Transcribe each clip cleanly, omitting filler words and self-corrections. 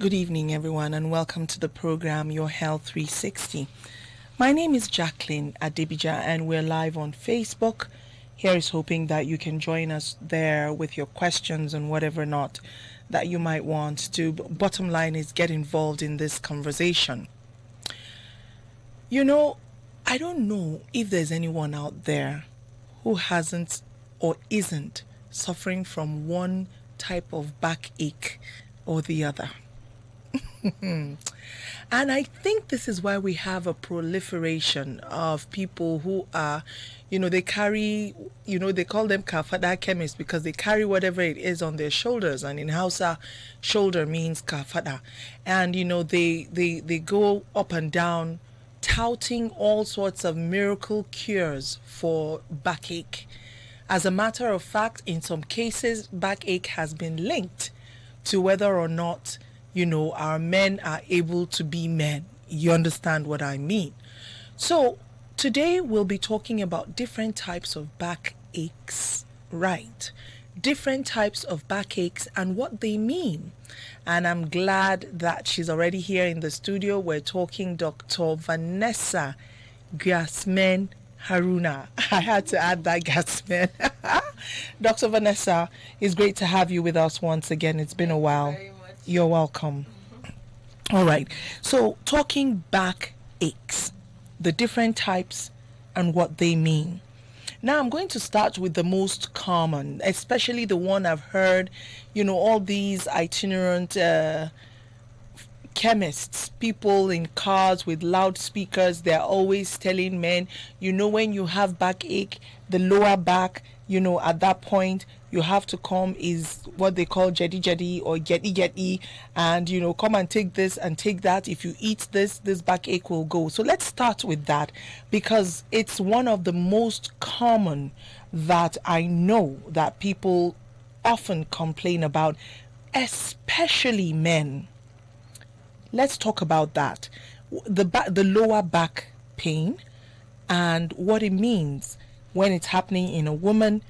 Good evening, everyone, and welcome to the program Your Health 360. My name is Jacqueline Adibija, and we're live on Facebook. Here is hoping that you can join us there with your questions and whatever not that you might want to. Bottom line is get involved in this conversation. You know, I don't know if there's anyone out there who hasn't or isn't suffering from one type of backache or the other. And I think this is why we have a proliferation of people who are, they carry, they call them kafada chemists because they carry whatever it is on their shoulders. And in Hausa, shoulder means kafada. And, they go up and down touting all sorts of miracle cures for backache. As a matter of fact, in some cases, backache has been linked to whether or not our men are able to be men. You understand what I mean? So today we'll be talking about different types of backaches, right? Different types of backaches and what they mean. And I'm glad that she's already here in the studio. We're talking Dr. Vanessa Gasmen Haruna. I had to add that Gasmen. Dr. Vanessa, it's great to have you with us once again. It's been a while. You're welcome. All right. So talking backaches, the different types and what they mean. Now I'm going to start with the most common, especially the one I've heard, all these itinerant chemists, people in cars with loudspeakers, they're always telling men, when you have backache, the lower back, at that point, you have to come is what they call jadi or geti, and come and take this and take that. If you eat this backache will go. So let's start with that because it's one of the most common that I know that people often complain about, especially men. Let's talk about that. The lower back pain and what it means when it's happening in a woman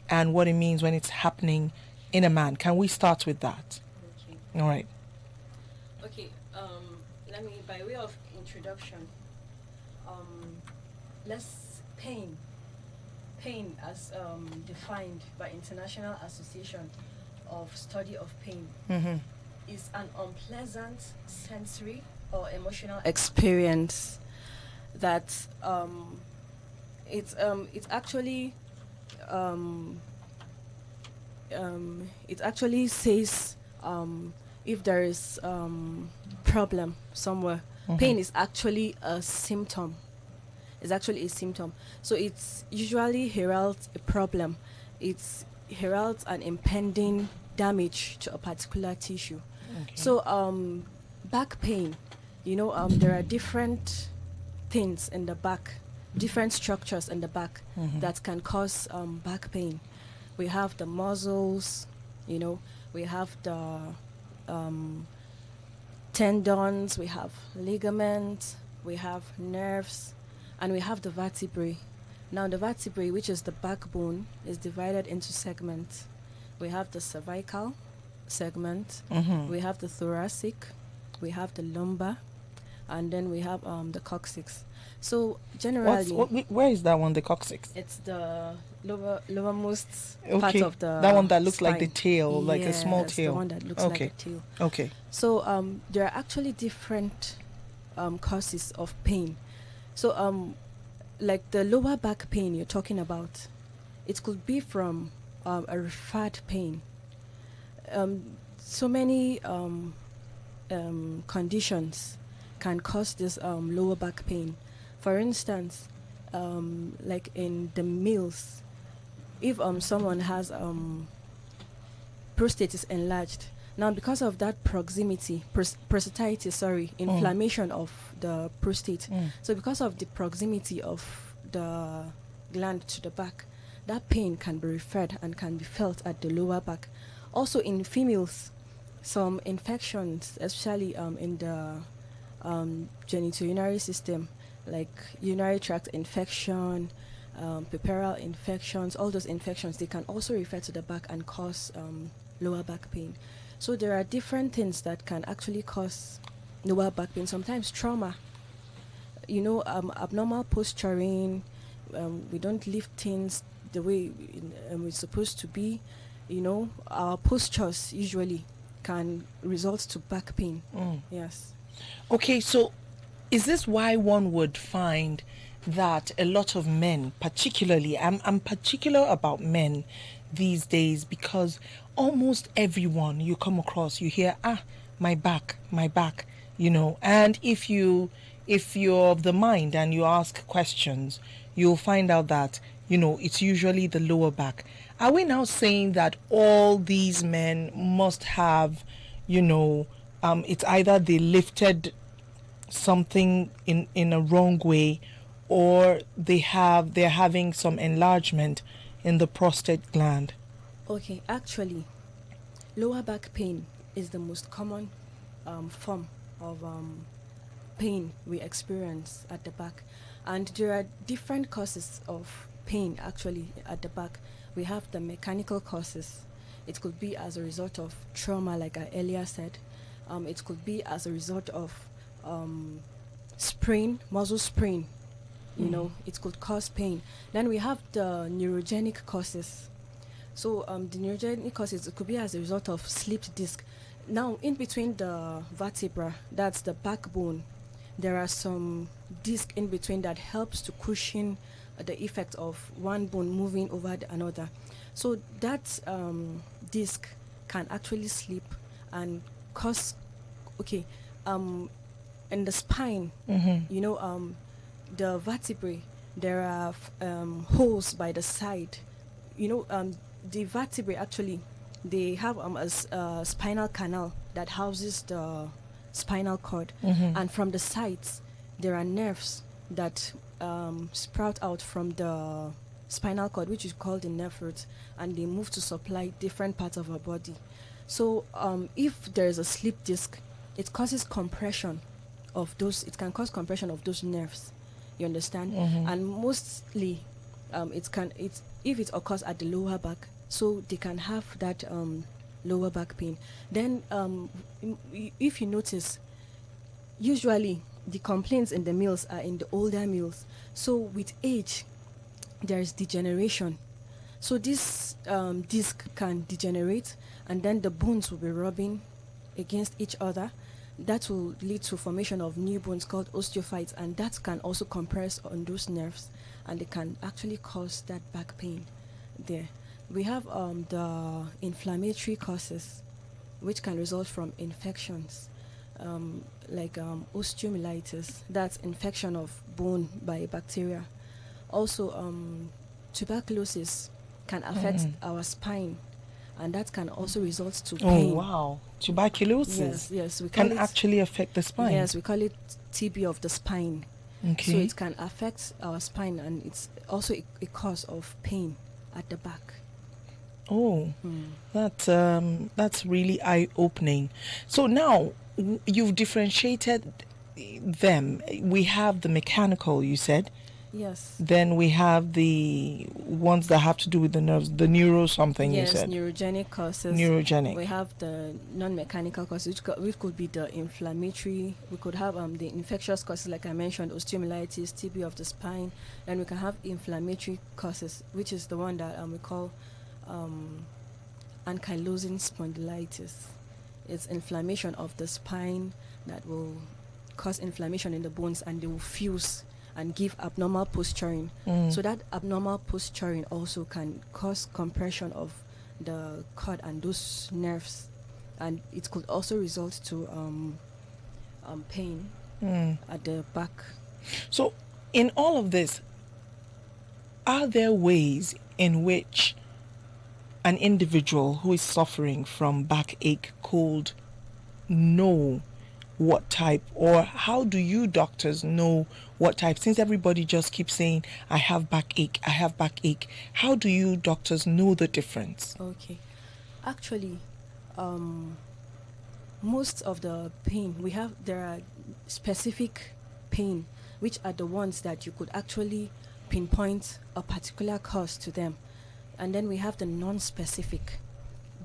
and what it means when it's happening in a man. Can we start with that? Okay. All right. Okay. Let me, by way of introduction, pain as defined by International Association of Study of Pain, is an unpleasant sensory or emotional experience that it actually says if there is problem somewhere. Pain is actually a symptom. So it's usually heralds a problem. It heralds an impending damage to a particular tissue. Okay. So back pain, there are different things in the back, different structures in the back that can cause back pain. We have the muscles, we have the tendons, we have ligaments, we have nerves, and we have the vertebrae. Now the vertebrae, which is the backbone, is divided into segments. We have the cervical segment, we have the thoracic, we have the lumbar, and then we have the coccyx. So generally, where is that one? The coccyx? It's the lowermost Okay. part of the that one that looks spine. like the tail, like a small Yes, tail. the one that looks Okay. like a tail. Okay. So there are actually different causes of pain. So like the lower back pain you're talking about, it could be from a referred pain. So many conditions can cause this lower back pain. For instance, like in the males, if someone has prostate is enlarged, now because of that proximity, prostatitis, inflammation of the prostate. So because of the proximity of the gland to the back, that pain can be referred and can be felt at the lower back. Also in females, some infections, especially in the genitourinary system, like urinary tract infection, puerperal infections, all those infections, they can also refer to the back and cause lower back pain. So there are different things that can actually cause lower back pain. Sometimes trauma, abnormal posturing, we don't lift things the way we're supposed to be. Our postures usually can result to back pain. Yes. Okay, so is this why one would find that a lot of men, particularly, I'm particular about men these days, because almost everyone you come across, you hear, my back, and if you're of the mind and you ask questions, you'll find out that, it's usually the lower back. Are we now saying that all these men must have, it's either they lifted something in a wrong way, or they're having some enlargement in the prostate gland? Okay, actually, lower back pain is the most common form of pain we experience at the back. And there are different causes of pain actually at the back. We have the mechanical causes. It could be as a result of trauma, like I earlier said. It could be as a result of muscle sprain. It could cause pain. Then we have the neurogenic causes. So the neurogenic causes, it could be as a result of slipped disc. Now, in between the vertebra, that's the backbone, there are some disc in between that helps to cushion the effect of one bone moving over another. So that disc can actually slip and cause, in the spine, the vertebrae, there are holes by the side. The vertebrae actually, they have a spinal canal that houses the spinal cord, and from the sides there are nerves that sprout out from the spinal cord, which is called the nerve roots, and they move to supply different parts of our body. So if there is a slip disc, it causes compression of those. It can cause compression of those nerves. You understand? And mostly, if it occurs at the lower back, so they can have that lower back pain. Then, if you notice, usually the complaints in the males are in the older males. So with age, there is degeneration. So this disc can degenerate, and then the bones will be rubbing against each other. That will lead to formation of new bones called osteophytes, and that can also compress on those nerves, and it can actually cause that back pain there. We have the inflammatory causes, which can result from infections, like osteomyelitis, that's infection of bone by bacteria. Also, tuberculosis can affect our spine, and that can also result to pain. Oh, wow. Tuberculosis yes, we can actually affect the spine. Yes, we call it TB of the spine. Okay. So it can affect our spine, and it's also a cause of pain at the back. Oh, that's really eye-opening. So now you've differentiated them. We have the mechanical, you said. Yes. Then we have the ones that have to do with the nerves, the neuro something, yes, you said. neurogenic causes. Neurogenic. We have the non-mechanical causes, which could be the inflammatory. We could have the infectious causes, like I mentioned, osteomyelitis, TB of the spine. And we can have inflammatory causes, which is the one that we call ankylosing spondylitis. It's inflammation of the spine that will cause inflammation in the bones, and they will fuse and give abnormal posturing. So that abnormal posturing also can cause compression of the cord and those nerves, and it could also result to pain at the back. So in all of this, are there ways in which an individual who is suffering from backache could know what type, or how do you doctors know what type, since everybody just keeps saying I have backache, how do you doctors know the difference? Okay, actually, most of the pain there are specific pain, which are the ones that you could actually pinpoint a particular cause to them, and then we have the non-specific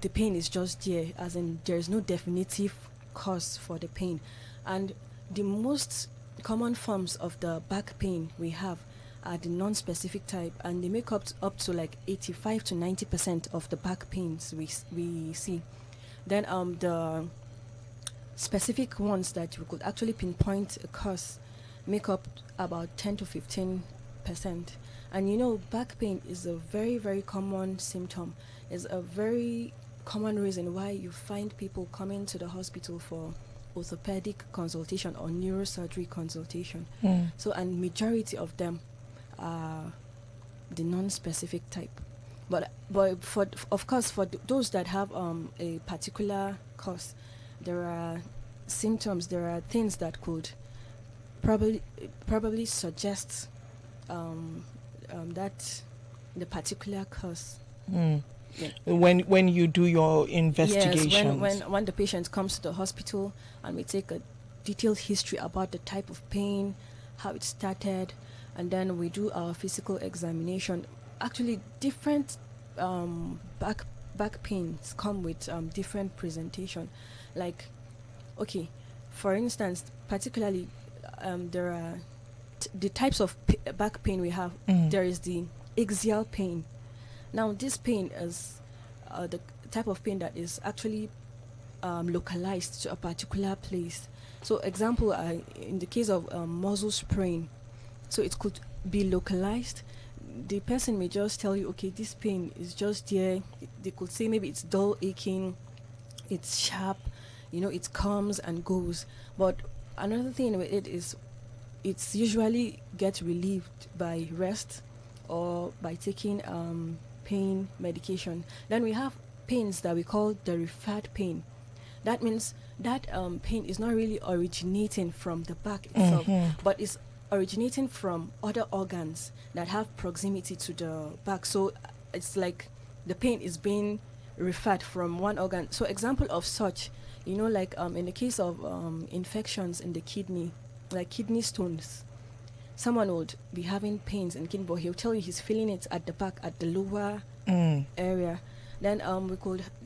the pain is just there, as in there's no definitive cause for the pain. And the most common forms of the back pain we have are the non-specific type, and they make up to like 85 to 90% of the back pains we see. Then the specific ones that we could actually pinpoint a cause make up about 10 to 15%. And you know, back pain is a very, very common symptom. It's a very common reason why you find people coming to the hospital for orthopedic consultation or neurosurgery consultation. So, and majority of them are the non-specific type. But for, of course, for those that have a particular cause, there are symptoms, there are things that could probably suggest that the particular cause. Yeah. When you do your investigations. Yes, when the patient comes to the hospital and we take a detailed history about the type of pain, how it started, and then we do our physical examination. Actually, different back pains come with different presentation. Like, okay, for instance, particularly there are the types of back pain we have. There is the axial pain. Now, this pain is the type of pain that is actually localized to a particular place. So, example, in the case of muscle sprain, so it could be localized. The person may just tell you, okay, this pain is just there. They could say maybe it's dull aching, it's sharp, you know, it comes and goes. But another thing with it is it's usually gets relieved by rest or by taking pain medication. Then we have pains that we call the referred pain. That means that pain is not really originating from the back itself, but it's originating from other organs that have proximity to the back. So it's like the pain is being referred from one organ. So example of such, you know, like in the case of infections in the kidney, like kidney stones, someone would be having pains in kidney, but he'll tell you he's feeling it at the back, at the lower area. Then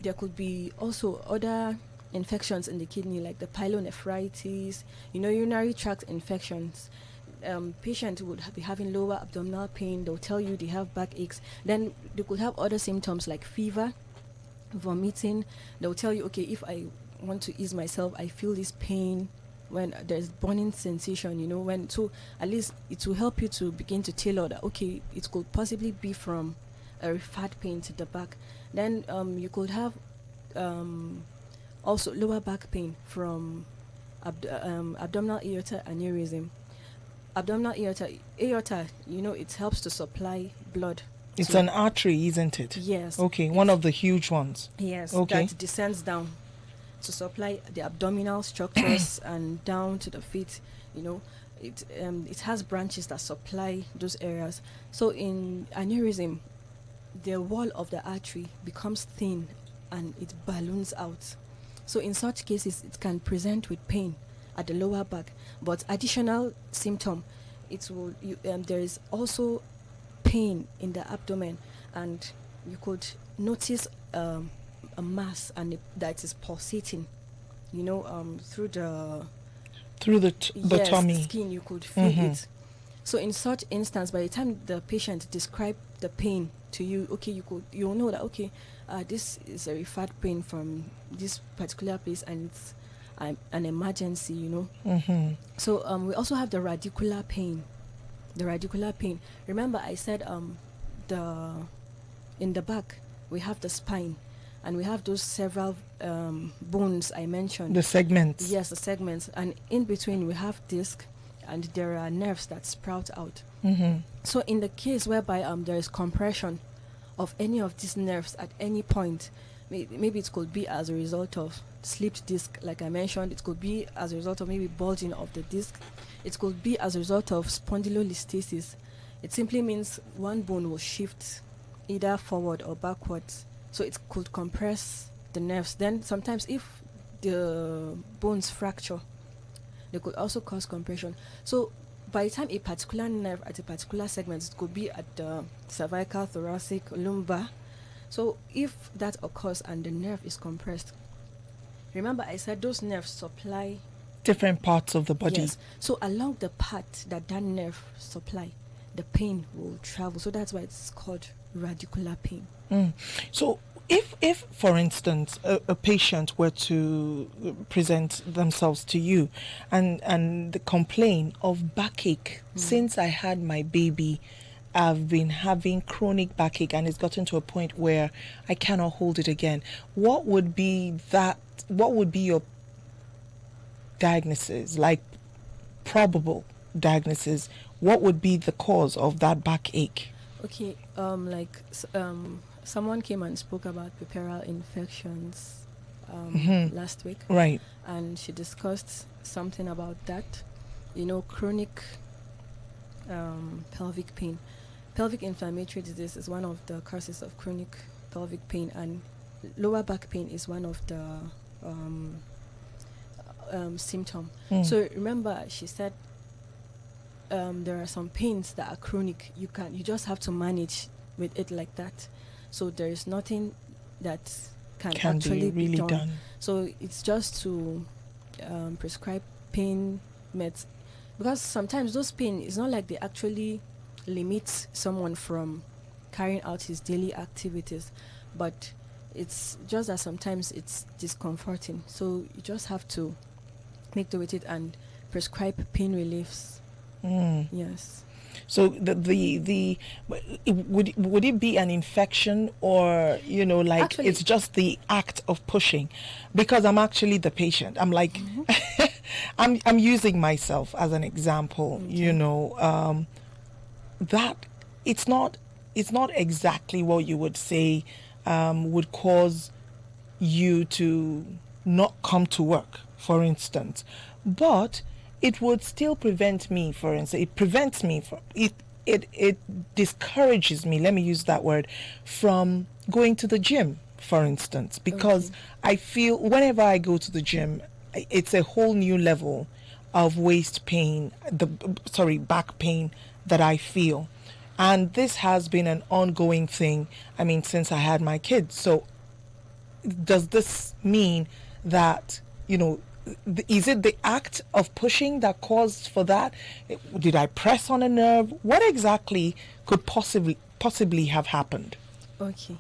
there could be also other infections in the kidney, like the pyelonephritis, you know, urinary tract infections. Patient would be having lower abdominal pain. They'll tell you they have back aches. Then they could have other symptoms like fever, vomiting. They'll tell you, okay, if I want to ease myself, I feel this pain when there's burning sensation, you know, when, so at least it will help you to begin to tailor that, okay, it could possibly be from a referred pain to the back. Then you could have also lower back pain from abdominal aorta aneurysm. Abdominal aorta, you know, it helps to supply blood. It's an artery, isn't it? Yes. Okay, one of the huge ones. Yes, okay. That descends down to supply the abdominal structures and down to the feet. You know, it has branches that supply those areas. So in aneurysm, the wall of the artery becomes thin and it balloons out. So in such cases, it can present with pain at the lower back. But additional symptom, there is also pain in the abdomen, and you could notice a mass and that is pulsating, you know, through the tummy skin. You could feel it. So in such instance, by the time the patient describe the pain to you, okay, you'll know that, okay, this is a referred pain from this particular place, and it's an emergency, you know. So we also have the radicular pain. The radicular pain. Remember, I said in the back we have the spine, and we have those several bones I mentioned. The segments. Yes, the segments, and in between we have disc, and there are nerves that sprout out. So in the case whereby there is compression of any of these nerves at any point, maybe it could be as a result of slipped disc, like I mentioned. It could be as a result of maybe bulging of the disc. It could be as a result of spondylolisthesis. It simply means one bone will shift either forward or backwards, so it could compress the nerves. Then sometimes if the bones fracture, they could also cause compression. So by the time a particular nerve at a particular segment, it could be at the cervical, thoracic, lumbar, So if that occurs and the nerve is compressed, remember I said those nerves supply. Different parts of the body. Yes. So along the path that nerve supply, the pain will travel. So that's why it's called radicular pain. So if for instance a patient were to present themselves to you and complain of backache, since I had my baby, I've been having chronic backache and it's gotten to a point where I cannot hold it again, what would be your diagnosis, like probable diagnosis? What would be the cause of that backache? Okay, someone came and spoke about puerperal infections last week. Right. And she discussed something about that. Chronic pelvic pain. Pelvic inflammatory disease is one of the causes of chronic pelvic pain, and lower back pain is one of the symptom. So remember, she said there are some pains that are chronic. You just have to manage with it like that. So there is nothing that can actually be really done. So it's just to prescribe pain meds, because sometimes those pain is not like they actually limit someone from carrying out his daily activities, but it's just that sometimes it's discomforting. So you just have to make do with it and prescribe pain reliefs. Yes. So the would it be an infection, or like Actually, it's just the act of pushing? Because I'm actually the patient. I'm like I'm using myself as an example. Okay. That it's not exactly what you would say would cause you to not come to work, for instance, but it would still prevent me, for instance, it prevents me from it discourages me, let me use that word, from going to the gym, for instance, because Okay. I feel whenever I go to the gym, it's a whole new level of waist pain, back pain that I feel. And this has been an ongoing thing, I mean, since I had my kids. So does this mean that, is it the act of pushing that caused for that? Did I press on a nerve? What exactly could possibly have happened? Okay.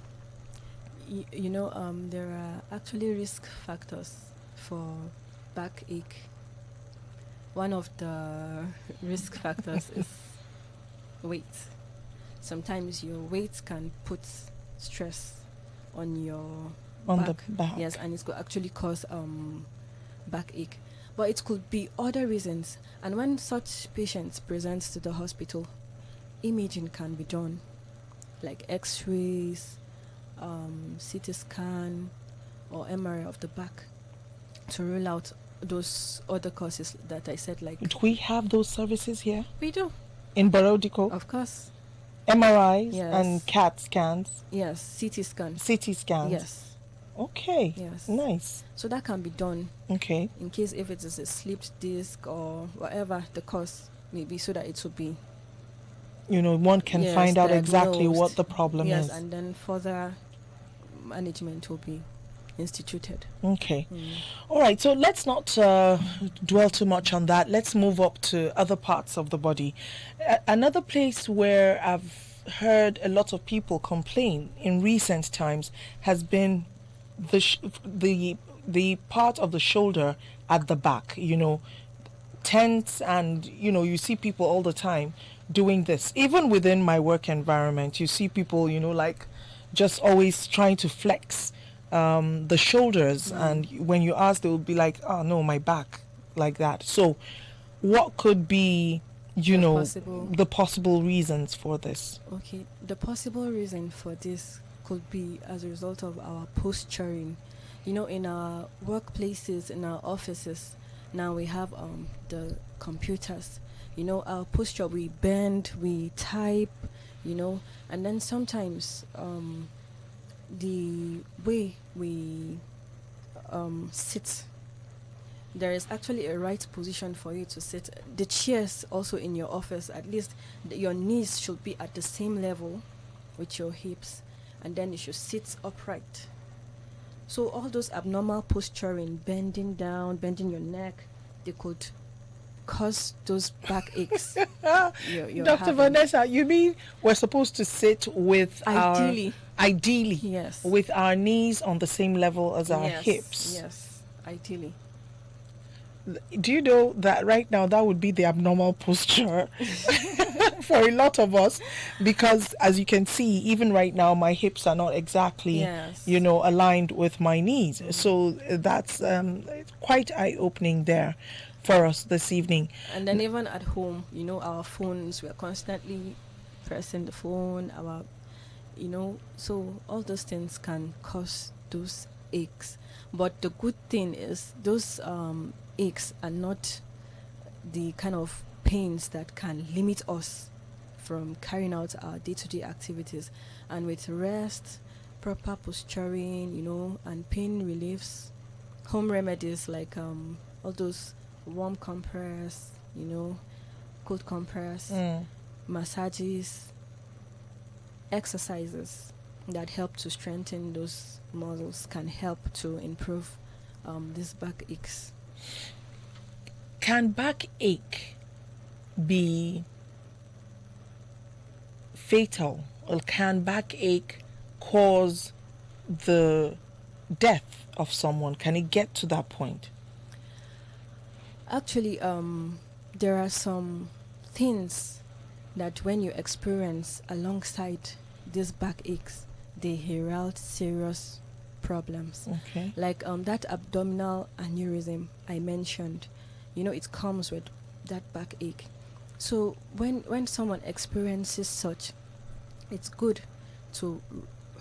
There are actually risk factors for backache. One of the risk factors is weight. Sometimes your weight can put stress on your On back. the back. Yes, and it could actually cause backache. But it could be other reasons. And when such patients present to the hospital, imaging can be done, like X-rays, CT scan, or MRI of the back, to rule out those other causes that I said. Like, Do we have those services here we do, in Barodico? of course. MRIs Yes. and CAT scans, Yes, CT scan. CT scans. Yes. Okay. Yes. Nice. So that can be done Okay. in case if it is a slipped disc or whatever the cause may be, so that it will be One can yes, find out exactly diagnosed. what the problem yes, is. and then further management will be instituted. Okay. All right. So let's not dwell too much on that. Let's move up to other parts of the body. Another place where I've heard a lot of people complain in recent times has been the part of the shoulder at the back. Tense, and you see people all the time doing this. Even within my work environment, you see people like just always trying to flex the shoulders, and when you ask, they will be like, oh no, my back, like that. So what could be the possible reasons for this? Okay, the possible reason for this could be as a result of our posturing. In our workplaces, in our offices, now we have the computers. Our posture, we bend, we type, and then sometimes the way we sit, there is actually a right position for you to sit. The chairs also in your office, at least your knees should be at the same level with your hips, and then you should sit upright. So all those abnormal posturing, bending down, bending your neck, they could cause those back aches. You're Dr. having. Vanessa, you mean we're supposed to sit with Ideally. ideally, Yes. with our knees on the same level as our Yes, hips? yes, ideally. Do you know that right now that would be the abnormal posture for a lot of us? Because as you can see, even right now, my hips are not exactly, Yes. aligned with my knees. So that's quite eye-opening there for us this evening. And then even at home, our phones, we're constantly pressing the phone, so all those things can cause those aches. But the good thing is those aches are not the kind of pains that can limit us from carrying out our day-to-day activities. And with rest, proper posturing, and pain reliefs, home remedies like all those warm compress, cold compress, massages, exercises that help to strengthen those muscles can help to improve these back aches. Can backache be fatal, or can backache cause the death of someone? Can it get to that point? Actually, there are some things that when you experience alongside these back aches, they herald serious problems. Okay. Like that abdominal aneurysm I mentioned, it comes with that backache. So when someone experiences such, it's good to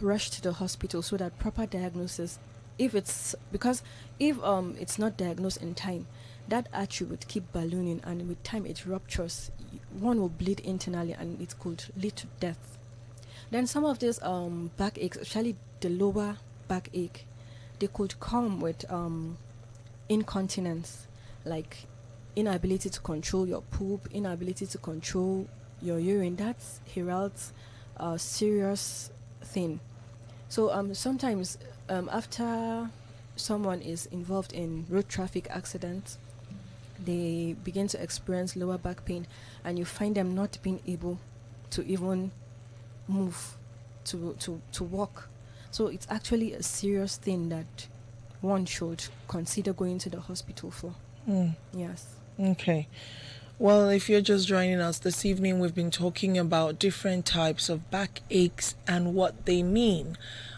rush to the hospital so that proper diagnosis, because if it's not diagnosed in time, that artery would keep ballooning, and with time it ruptures. One will bleed internally, and it could lead to death. Then some of these backaches, especially the lower backache, they could come with incontinence, like inability to control your poop, inability to control your urine. That's heralds a serious thing. So sometimes after someone is involved in road traffic accidents, they begin to experience lower back pain, and you find them not being able to even move, to walk. So it's actually a serious thing that one should consider going to the hospital for. Yes. Okay. Well, if you're just joining us this evening, we've been talking about different types of backaches and what they mean.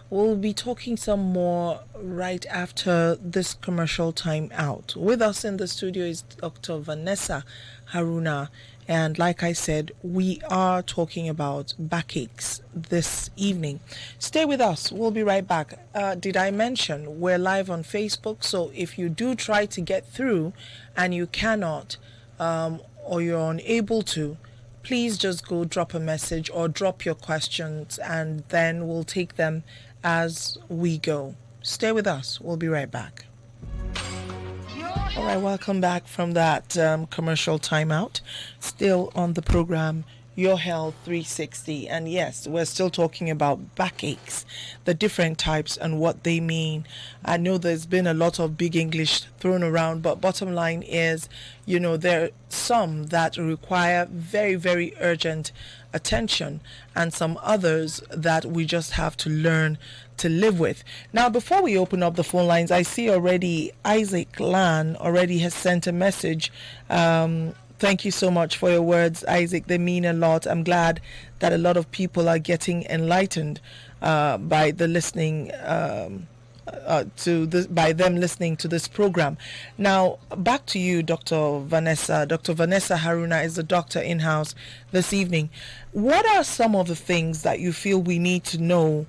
We'll be talking some more right after this commercial time out. With us in the studio is Dr. Vanessa Haruna. And like I said, we are talking about backaches this evening. Stay with us. We'll be right back. Did I mention we're live on Facebook? So if you do try to get through and you cannot, or you're unable to, please just go drop a message or drop your questions, and then we'll take them as we go. Stay with us. We'll be right back. All right, welcome back from that commercial timeout. Still on the program, Your Health 360. And yes, we're still talking about backaches, the different types and what they mean. I know there's been a lot of big English thrown around, but bottom line is, there are some that require very, very urgent attention, and some others that we just have to learn to live with. Now, before we open up the phone lines, I see already Isaac Lan already has sent a message. Thank you so much for your words, Isaac. They mean a lot. I'm glad that a lot of people are getting enlightened by the listening by them listening to this program. Now, back to you, Dr. Vanessa. Dr. Vanessa Haruna is the doctor in-house this evening. What are some of the things that you feel we need to know,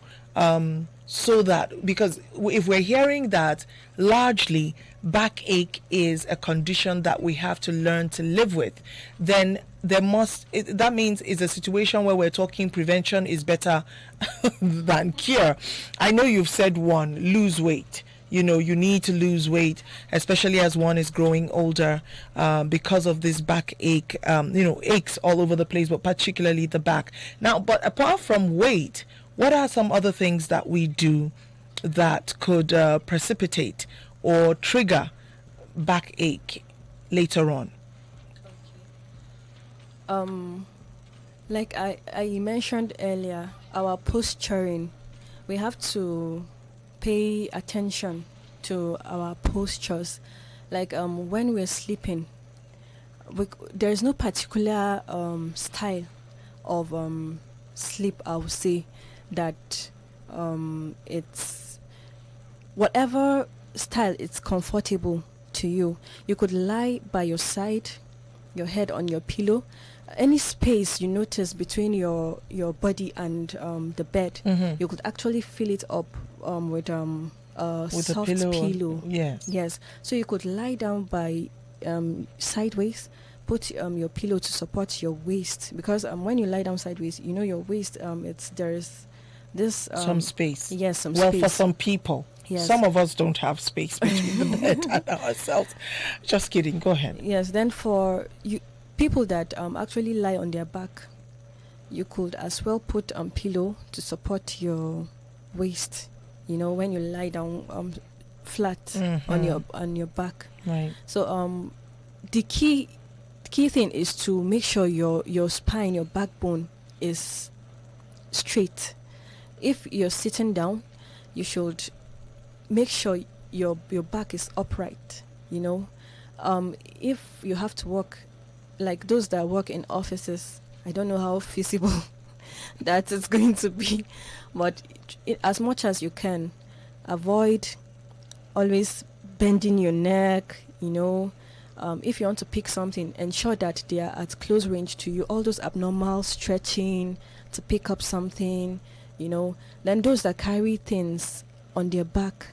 so that, because if we're hearing that largely backache is a condition that we have to learn to live with, then that means it's a situation where we're talking prevention is better than cure. I know you've said one, lose weight. You need to lose weight, especially as one is growing older, because of this backache, aches all over the place, but particularly the back. Now, but apart from weight, what are some other things that we do that could precipitate or trigger backache later on? Like I mentioned earlier, our posturing, we have to pay attention to our postures. Like when we're sleeping, there's no particular style of sleep, I would say, that it's whatever style it's comfortable to you. You could lie by your side, your head on your pillow. Any space you notice between your body and the bed, you could actually fill it up with a soft a pillow. Yes. Yes. So you could lie down by sideways, put your pillow to support your waist, because when you lie down sideways, you know your waist, there's this some space. Yes, some well, space. for some people. Yes. Some of us don't have space between the bed and ourselves. Just kidding. Go ahead. Yes. Then for you people that actually lie on their back, you could as well put pillow to support your waist. You know, when you lie down flat on your back. Right. So the key thing is to make sure your spine, your backbone is straight. If you're sitting down, you should make sure your back is upright. You know, if you have to work, like those that work in offices, I don't know how feasible that is going to be, but as much as you can, avoid always bending your neck. You know, if you want to pick something, ensure that they are at close range to you. All those abnormal stretching to pick up something, you know. Then those that carry things on their back,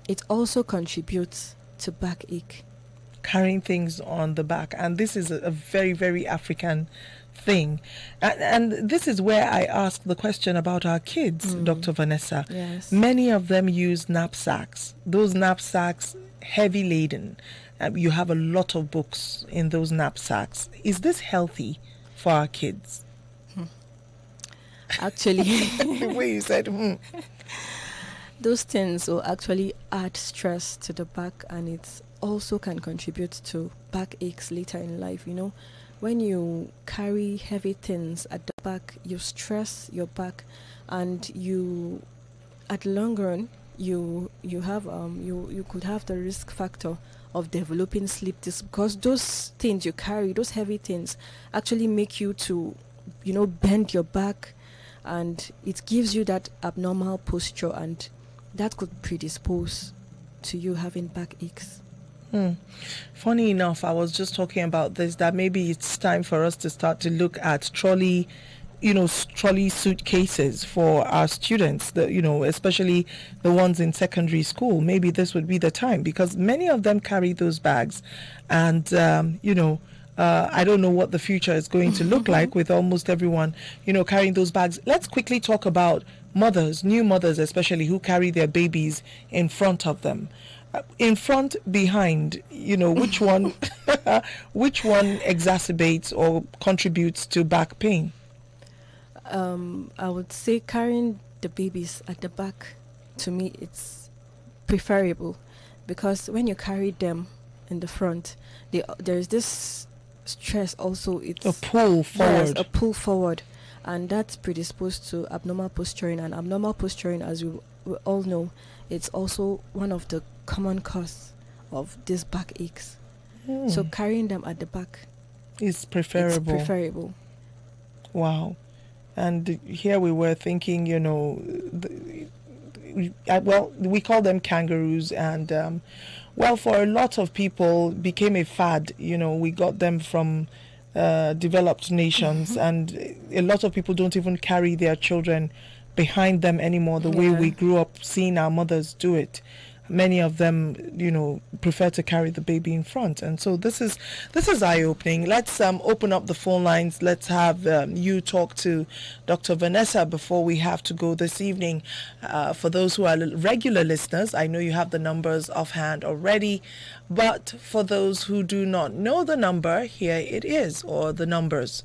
it also contributes to backache. Carrying things on the back, and this is a very, very African thing, and this is where I ask the question about our kids, Dr. Vanessa. Yes. Many of them use knapsacks. Those knapsacks, heavy laden. You have a lot of books in those knapsacks. Is this healthy for our kids? Actually, The way you said, those things will actually add stress to the back, and it also can contribute to backaches later in life. You know, when you carry heavy things at the back, you stress your back, and you, at long run, you could have the risk factor of developing sleep disc, because those things you carry, those heavy things, actually make you to, you know, bend your back, and it gives you that abnormal posture, and that could predispose to you having backaches. Funny enough, I was just talking about this, that maybe it's time for us to start to look at trolley suitcases for our students, especially the ones in secondary school. Maybe this would be the time, because many of them carry those bags, and I don't know what the future is going to look like with almost everyone, carrying those bags. Let's quickly talk about mothers, new mothers especially, who carry their babies in front of them. In front, behind, which one which one exacerbates or contributes to back pain? I would say carrying the babies at the back, to me, it's preferable, because when you carry them in the front, there's this stress also. It's a pull forward. Yes, a pull forward, and that's predisposed to abnormal posturing. And abnormal posturing, as we all know, it's also one of the common cause of these backaches. So carrying them at the back is preferable. It's preferable. Wow. And here we were thinking, we call them kangaroos, and for a lot of people became a fad. We got them from developed nations, and a lot of people don't even carry their children behind them anymore, the way we grew up seeing our mothers do it. Many of them, prefer to carry the baby in front. And so this is eye-opening. Let's open up the phone lines. Let's have you talk to Dr. Vanessa before we have to go this evening. For those who are regular listeners, I know you have the numbers offhand already. But for those who do not know the number, here it is, or the numbers.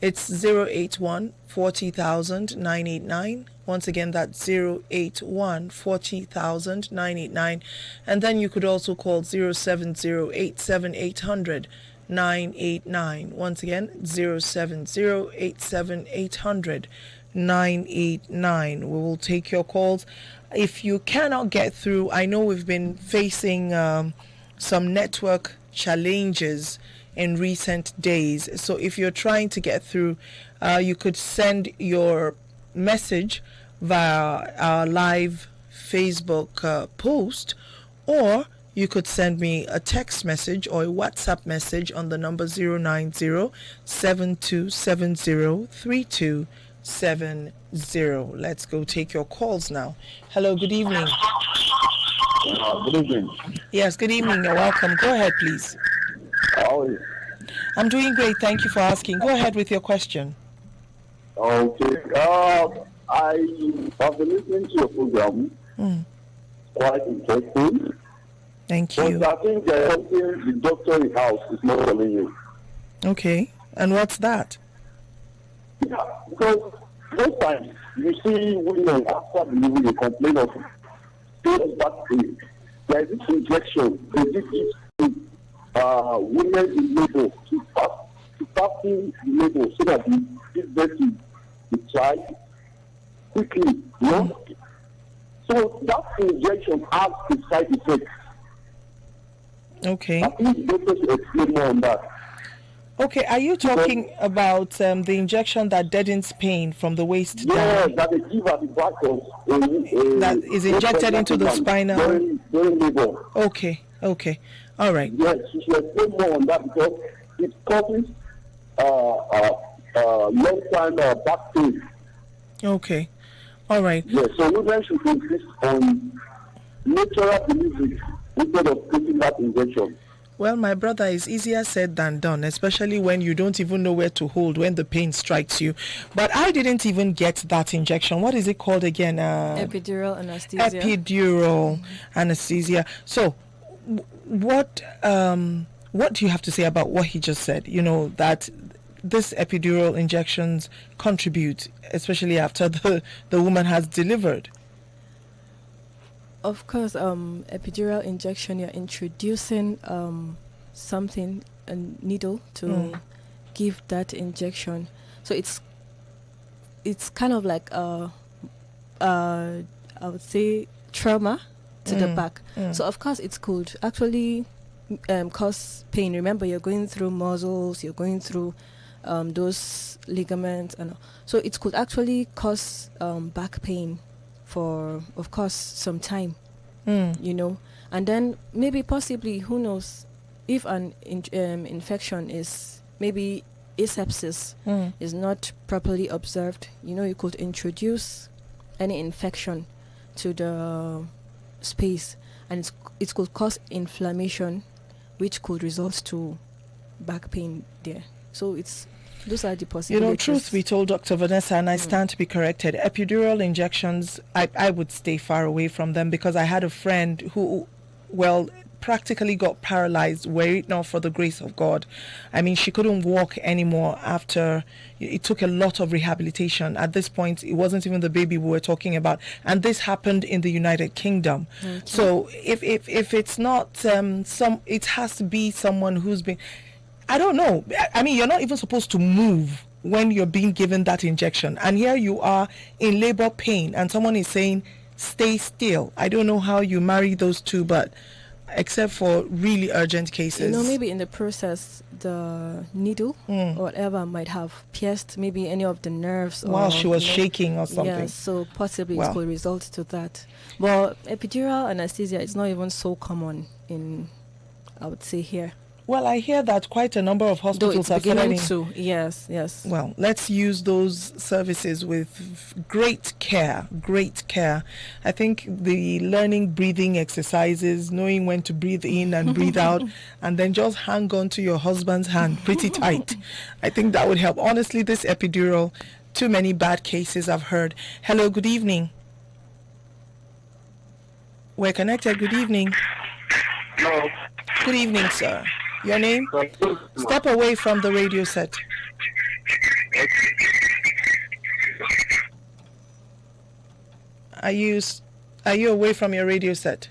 It's 081 40,000 989. Once again, that's 081 40,000 989. And then you could also call 07087 989. Once again, 07087 989. We will take your calls. If you cannot get through, I know we've been facing some network challenges in recent days. So if you're trying to get through, you could send your message via our live Facebook post, or you could send me a text message or a WhatsApp message on the number 090 7270 3270. Let's go take your calls now. Hello, good evening. Good evening. Yes, good evening. You're welcome. Go ahead, please. How are you? I'm doing great. Thank you for asking. Go ahead with your question. Okay. I have been listening to your program. Quite interesting. Thank you. But I think there's something the doctor in the house is not telling you. Okay. And what's that? Yeah, because most times you see women after delivery they complain of back pain. There is this injection they give to women in labor to fasten the labor so that the birth the child quickly, you know. So that injection has a side effect. Okay. I think the doctor should explain more on that. Okay, are you talking about the injection that deadens pain from the waist Yeah, down? that they give at the back of That is injected into the spinal. During labor. Okay, okay. All right. Yes, you should explain more on that because it causes long-time back pain. Okay. All right. Yes, so women should insist on natural delivery instead of taking that injection. Well, my brother, it's easier said than done, especially when you don't even know where to hold when the pain strikes you. But I didn't even get that injection. What is it called again? Epidural anesthesia. Epidural anesthesia. So, what do you have to say about what he just said? You know, that this epidural injections contribute, especially after the woman has delivered. Of course, epidural injection, you're introducing something, a needle, to give that injection. So it's kind of like I would say trauma to the back. So of course it could actually cause pain. Remember, you're going through muscles, you're going through those ligaments, and so it could actually cause back pain for, of course, some time, you know, and then maybe possibly, who knows, if an infection is, maybe asepsis is not properly observed, you know, you could introduce any infection to the space, and it could cause inflammation, which could result to back pain there. So those are the possibilities. You know, truth be told, Dr. Vanessa, and I stand to be corrected, epidural injections, I would stay far away from them, because I had a friend who, well, practically got paralyzed were it not for the grace of God. I mean, she couldn't walk anymore after it took a lot of rehabilitation. At this point, it wasn't even the baby we were talking about. And this happened in the United Kingdom. Okay. So if it's not it has to be someone who's been, I don't know. I mean, you're not even supposed to move when you're being given that injection. And here you are in labor pain and someone is saying, stay still. I don't know how you marry those two, but except for really urgent cases. You know, maybe in the process, the needle or whatever might have pierced maybe any of the nerves. While she was shaking or something. Yeah, so possibly it could result to that. But epidural anesthesia is not even so common in, I would say, here. Well, I hear that quite a number of hospitals are beginning to. Yes. Well, let's use those services with great care. I think the learning breathing exercises, knowing when to breathe in and breathe out, and then just hang on to your husband's hand pretty tight. I think that would help. Honestly, this epidural, too many bad cases I've heard. Hello, good evening. We're connected. Good evening. Hello. Good evening, sir. Your name? Step away from the radio set. Are you away from your radio set?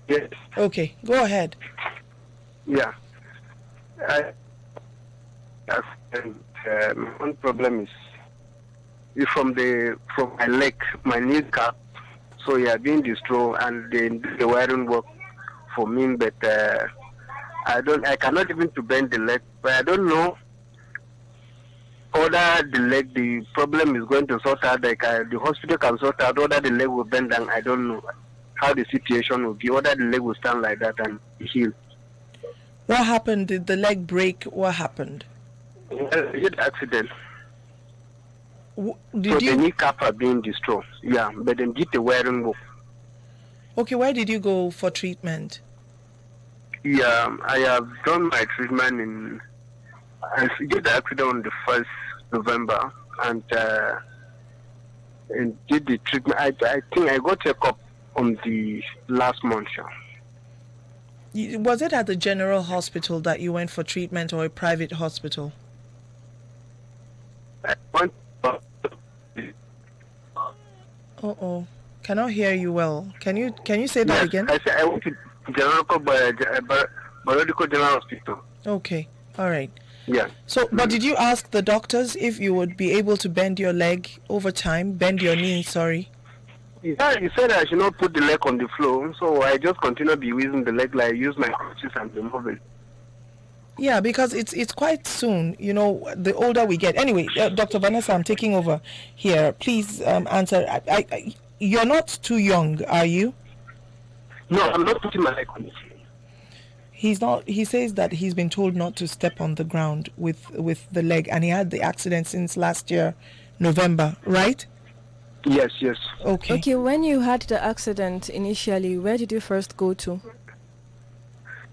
Yes. Okay, go ahead. Yeah. One problem is from my leg, my kneecap. So being destroyed, and the wiring work for me, but I cannot even to bend the leg, but I don't know whether the leg, the problem is going to sort out, like the hospital can sort out, whether the leg will bend down. I don't know how the situation will be, whether the leg will stand like that and heal. What happened? Did the leg break? What happened? It's accident. Did the kneecap are being destroyed, but then did the wiring work. Okay, where did you go for treatment? Yeah, I have done my treatment I did the accident on the 1st November and did the treatment. I think I got checked up on the last month. Was it at the general hospital that you went for treatment or a private hospital? I went. Uh-oh. Cannot hear you well. Can you say that again? I said I went to Biological General Hospital. Okay. All right. Yeah. So, but did you ask the doctors if you would be able to bend your leg over time? Bend your knee, sorry. Yeah, he said I should not put the leg on the floor, so I just continue to be using the leg, like use my crutches and be moving. Yeah, because it's quite soon, the older we get. Anyway, Dr. Vanessa, I'm taking over here. Please answer. You're not too young, are you? No, I'm not putting my leg on the floor. He's not. He says that he's been told not to step on the ground with the leg, and he had the accident since last year, November, right? Yes. Okay. Okay, when you had the accident initially, where did you first go to?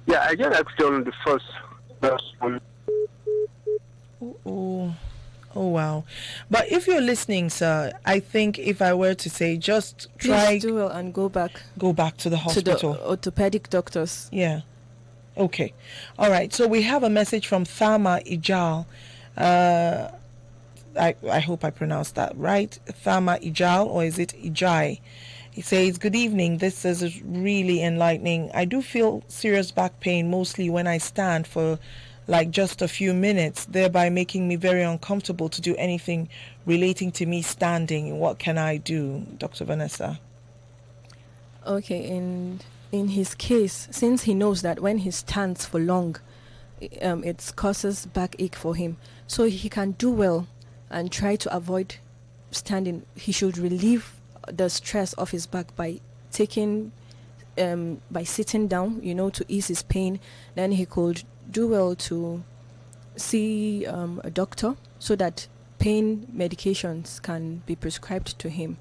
Yeah, I got accident on the first one. Oh, wow. But if you're listening, sir, I think if I were to say just try... Please do well and go back to the hospital. To the orthopedic doctors. Yeah. Okay. All right. So we have a message from Thama Ijal. I hope I pronounced that right. Thama Ijal, or is it Ijai? He says, good evening. This is really enlightening. I do feel serious back pain, mostly when I stand for like just a few minutes, thereby making me very uncomfortable to do anything relating to me standing. What can I do, Dr. Vanessa? Okay, in his case, since he knows that when he stands for long, it causes backache for him, so he can do well and try to avoid standing. He should relieve the stress of his back by sitting down, to ease his pain. Then he could do well to see a doctor so that pain medications can be prescribed to him.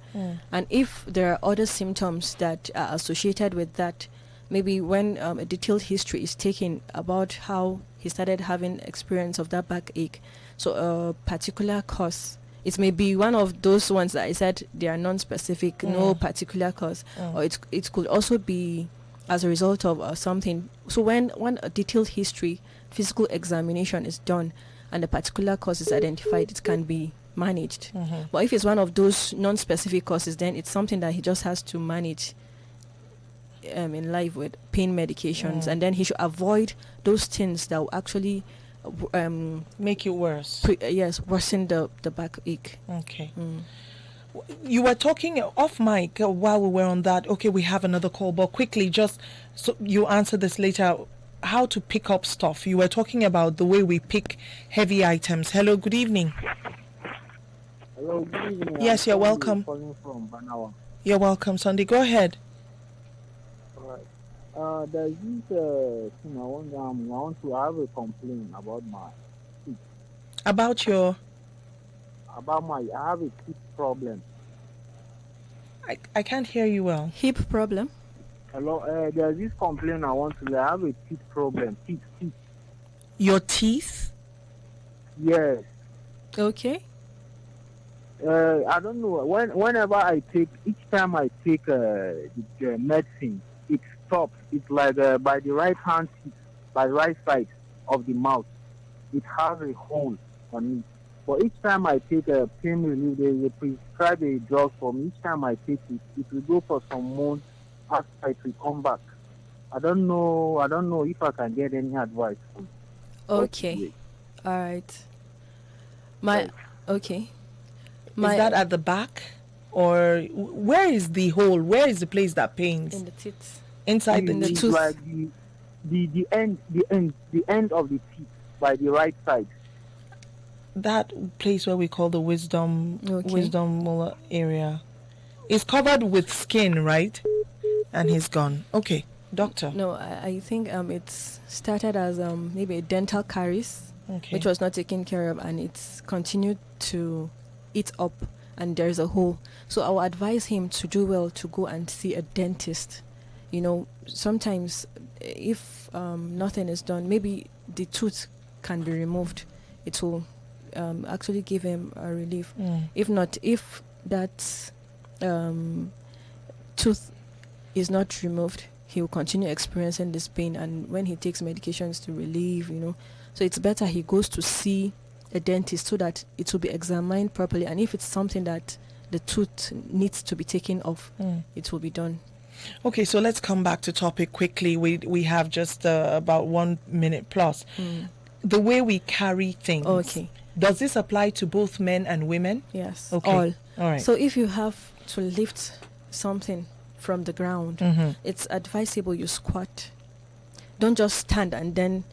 And if there are other symptoms that are associated with that, maybe when a detailed history is taken about how he started having experience of that backache, so a particular cause, it may be one of those ones that I said they are non-specific, no particular cause, or it could also be as a result of something. So when a detailed history, physical examination is done and a particular cause is identified, it can be managed. But if it's one of those non-specific causes, then it's something that he just has to manage in life with pain medications, and then he should avoid those things that will actually make it worse. Worsen the backache. Okay. You were talking off mic while we were on that. Okay, we have another call, but quickly, just so you answer this later. How to pick up stuff? You were talking about the way we pick heavy items. Hello, good evening. Hello, good evening. Yes, you're welcome. Calling from Banawa. You're welcome, Sunday. Go ahead. All right. There's this thing I want to have a complaint about my teeth. I have a teeth problem. I can't hear you well. Hip problem? Hello, there's this complaint I want to. I have a teeth problem. Teeth. Your teeth? Yes. Okay. I don't know. Whenever each time I take the medicine, it stops. It's like by the right side of the mouth, it has a hole on But each time I take a pain relief, they prescribe a drug for me. Each time I take it, it will go for some months after it will come back. I don't know if I can get any advice from Okay. All right. My okay. Is that at the back? Or where is the hole? Where is the place that pains? in the teeth? Inside the in the teeth. tooth. Like the end of the teeth by the right side. That place where we call the wisdom molar area is covered with skin, right? And he's gone. Okay, doctor. No, I think it's started as maybe a dental caries, Okay. which was not taken care of, and it's continued to eat up, and there's a hole. So I will advise him to do well to go and see a dentist. You know, sometimes if nothing is done, maybe the tooth can be removed. It will actually give him a relief. If not, if that tooth is not removed, he will continue experiencing this pain, and when he takes medications to relieve, so it's better he goes to see a dentist so that it will be examined properly, and if it's something that the tooth needs to be taken off, it will be done. Okay, so let's come back to topic quickly. We have just about 1 minute plus. The way we carry things. Okay. Does this apply to both men and women? Yes. Okay. All right. So if you have to lift something from the ground, it's advisable you squat. Don't just stand and then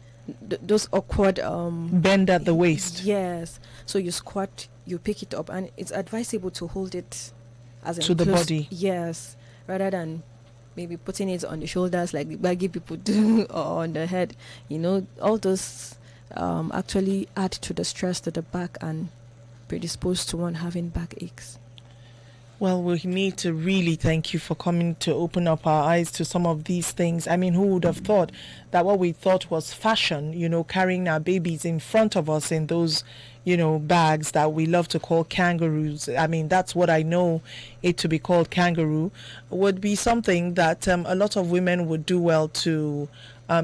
those awkward bend at the waist. Yes. So you squat, you pick it up, and it's advisable to hold it as to the body. Yes, rather than maybe putting it on the shoulders like the baggy people do, or on the head. All those actually add to the stress to the back and predispose to one having back aches. Well, we need to really thank you for coming to open up our eyes to some of these things. I mean, who would have thought that what we thought was fashion, carrying our babies in front of us in those, bags that we love to call kangaroos. I mean, that's what I know it to be called, kangaroo, would be something that a lot of women would do well to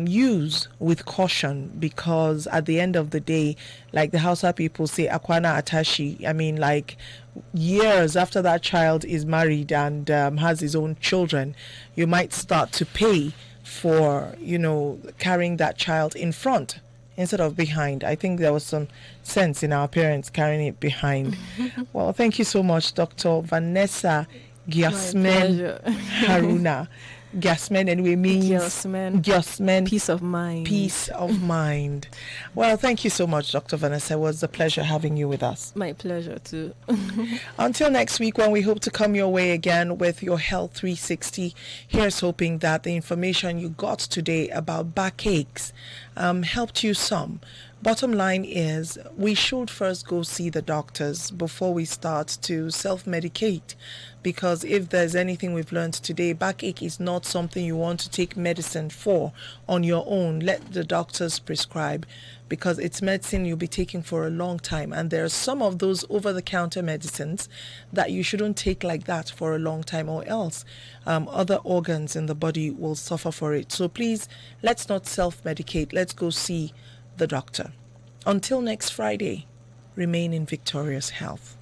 use with caution, because at the end of the day, like the Hausa people say, akwana atashi. I mean, like years after that child is married and has his own children, you might start to pay for, carrying that child in front instead of behind. I think there was some sense in our parents carrying it behind. Well, thank you so much, Dr. Vanessa Gyasmen Haruna. Gyasmen anyway means Gyasmen, peace of mind. Peace of mind. Well, thank you so much, Dr. Vanessa. It was a pleasure having you with us. My pleasure too. Until next week, when we hope to come your way again with your Health 360, here's hoping that the information you got today about backaches helped you some. Bottom line is, we should first go see the doctors before we start to self-medicate, because if there's anything we've learned today, backache is not something you want to take medicine for on your own. Let the doctors prescribe, because it's medicine you'll be taking for a long time, and there are some of those over-the-counter medicines that you shouldn't take like that for a long time, or else other organs in the body will suffer for it. So please, let's not self-medicate. Let's go see the doctor. Until next Friday, remain in victorious health.